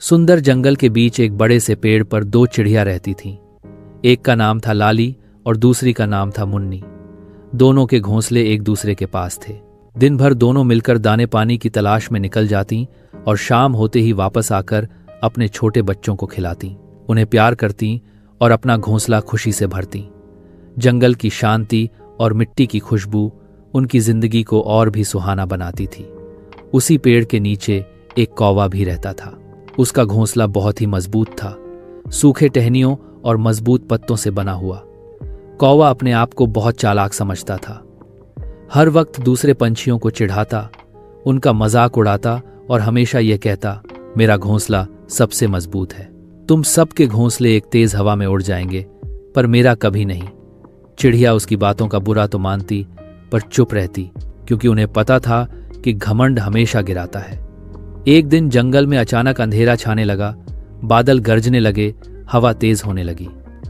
सुंदर जंगल के बीच एक बड़े से पेड़ पर दो चिड़िया रहती थीं। एक का नाम था लाली और दूसरी का नाम था मुन्नी। दोनों के घोंसले एक दूसरे के पास थे। दिन भर दोनों मिलकर दाने पानी की तलाश में निकल जाती और शाम होते ही वापस आकर अपने छोटे बच्चों को खिलाती, उन्हें प्यार करती और अपना घोंसला खुशी से भरती। जंगल की शांति और मिट्टी की खुशबू उनकी जिंदगी को और भी सुहाना बनाती थी। उसी पेड़ के नीचे एक कौवा भी रहता था। उसका घोंसला बहुत ही मजबूत था, सूखे टहनियों और मजबूत पत्तों से बना हुआ। कौवा अपने आप को बहुत चालाक समझता था। हर वक्त दूसरे पंछियों को चिढ़ाता, उनका मजाक उड़ाता और हमेशा यह कहता, मेरा घोंसला सबसे मजबूत है। तुम सबके घोंसले एक तेज हवा में उड़ जाएंगे, पर मेरा कभी नहीं। चिड़िया उसकी बातों का बुरा तो मानती, पर चुप रहती, क्योंकि उन्हें पता था कि घमंड हमेशा गिराता है। एक दिन जंगल में अचानक अंधेरा छाने लगा, बादल गरजने लगे, हवा तेज होने लगी।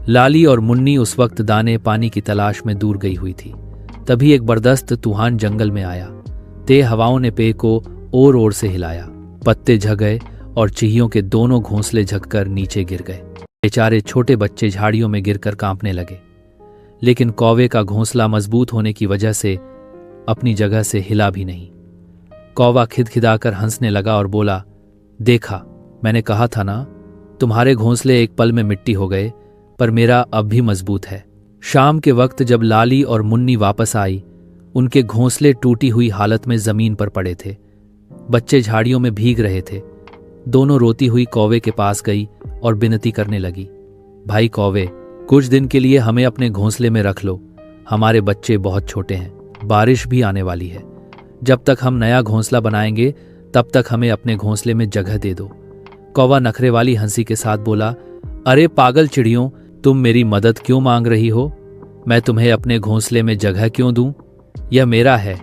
लाली और मुन्नी उस वक्त दाने पानी की तलाश में दूर गई हुई थी। तभी एक बर्दस्त तूफान जंगल में आया। तेज हवाओं ने पेड़ को ओर ओर से हिलाया, पत्ते झड़ गए और चिड़ियों के दोनों घोंसले झककर नीचे गिर गए। बेचारे छोटे बच्चे झाड़ियों में गिरकर कांपने लगे, लेकिन कौवे का घोंसला मजबूत होने की वजह से अपनी जगह से हिला भी नहीं। कौवा खिदखिदाकर हंसने लगा और बोला, देखा, मैंने कहा था ना, तुम्हारे घोंसले एक पल में मिट्टी हो गए, पर मेरा अब भी मजबूत है। शाम के वक्त जब लाली और मुन्नी वापस आई, उनके घोंसले टूटी हुई हालत में जमीन पर पड़े थे। बच्चे झाड़ियों में भीग रहे थे। दोनों रोती हुई कौवे के पास गई और विनती करने लगी, भाई कौवे, कुछ दिन के लिए हमें अपने घोंसले में रख लो। हमारे बच्चे बहुत छोटे हैं, बारिश भी आने वाली है। जब तक हम नया घोंसला बनाएंगे, तब तक हमें अपने घोंसले में जगह दे दो। कौवा नखरे वाली हंसी के साथ बोला, अरे पागल चिड़ियों, तुम मेरी मदद क्यों मांग रही हो? मैं तुम्हें अपने घोंसले में जगह क्यों दूं? यह मेरा है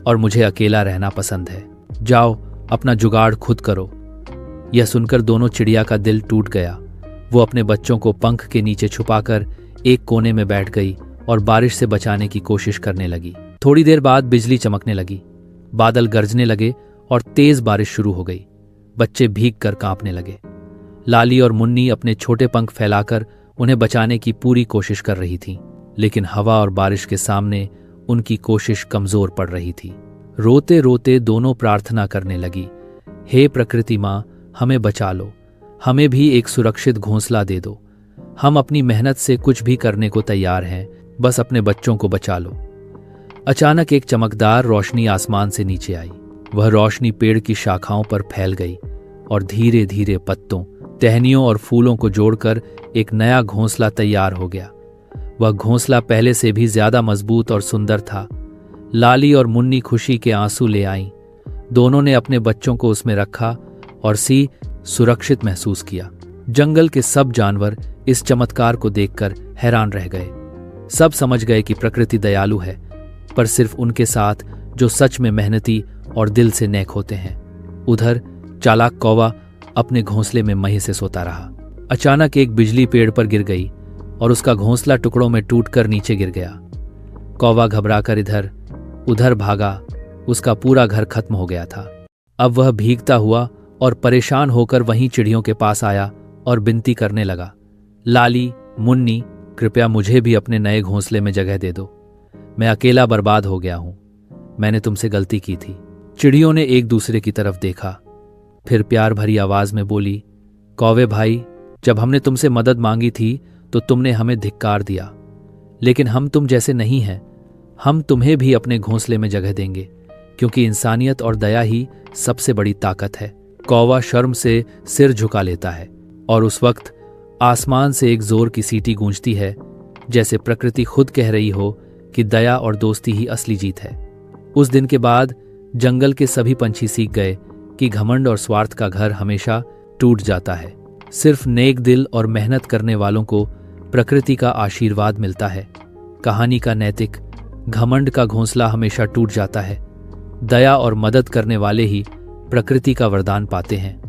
और मुझे अकेला रहना पसंद है। जाओ, अपना जुगाड़ खुद करो। यह सुनकर दोनों चिड़िया का दिल टूट गया। वो अपने बच्चों को पंख के नीचे छुपाकर एक कोने में बैठ गई और बारिश से बचाने की कोशिश करने लगी। थोड़ी देर बाद बिजली चमकने लगी, बादल गरजने लगे और तेज बारिश शुरू हो गई। बच्चे भीग कर कांपने लगे। लाली और मुन्नी अपने छोटे पंख फैलाकर उन्हें बचाने की पूरी कोशिश कर रही थीं, लेकिन हवा और बारिश के सामने उनकी कोशिश कमजोर पड़ रही थी। रोते रोते दोनों प्रार्थना करने लगी, हे प्रकृति माँ, हमें बचा लो, हमें भी एक सुरक्षित घोंसला दे दो। हम अपनी मेहनत से कुछ भी करने को तैयार हैं, बस अपने बच्चों को बचा लो। अचानक एक चमकदार रोशनी आसमान से नीचे आई। वह रोशनी पेड़ की शाखाओं पर फैल गई और धीरे धीरे पत्तों, टहनियों और फूलों को जोड़कर एक नया घोंसला तैयार हो गया। वह घोंसला पहले से भी ज्यादा मजबूत और सुंदर था। लाली और मुन्नी खुशी के आंसू ले आईं। दोनों ने अपने बच्चों को उसमें रखा और सुरक्षित महसूस किया। जंगल के सब जानवर इस चमत्कार को देखकर हैरान रह गए। सब समझ गए कि प्रकृति दयालु है, पर सिर्फ उनके साथ जो सच में मेहनती और दिल से नेक होते हैं। उधर चालाक कौवा अपने घोंसले में मही से सोता रहा। अचानक एक बिजली पेड़ पर गिर गई और उसका घोंसला टुकड़ों में टूटकर नीचे गिर गया। कौवा घबराकर इधर उधर भागा, उसका पूरा घर खत्म हो गया था। अब वह भीगता हुआ और परेशान होकर वहीं चिड़ियों के पास आया और विनती करने लगा, लाली, मुन्नी, कृपया मुझे भी अपने नए घोंसले में जगह दे दो। मैं अकेला बर्बाद हो गया हूं, मैंने तुमसे गलती की थी। चिड़ियों ने एक दूसरे की तरफ देखा, फिर प्यार भरी आवाज में बोली, कौवे भाई, जब हमने तुमसे मदद मांगी थी तो तुमने हमें धिक्कार दिया, लेकिन हम तुम जैसे नहीं हैं। हम तुम्हें भी अपने घोंसले में जगह देंगे, क्योंकि इंसानियत और दया ही सबसे बड़ी ताकत है। कौवा शर्म से सिर झुका लेता है और उस वक्त आसमान से एक जोर की सीटी गूंजती है, जैसे प्रकृति खुद कह रही हो कि दया और दोस्ती ही असली जीत है। उस दिन के बाद जंगल के सभी पंछी सीख गए कि घमंड और स्वार्थ का घर हमेशा टूट जाता है। सिर्फ नेक दिल और मेहनत करने वालों को प्रकृति का आशीर्वाद मिलता है। कहानी का नैतिक, घमंड का घोंसला हमेशा टूट जाता है। दया और मदद करने वाले ही प्रकृति का वरदान पाते हैं।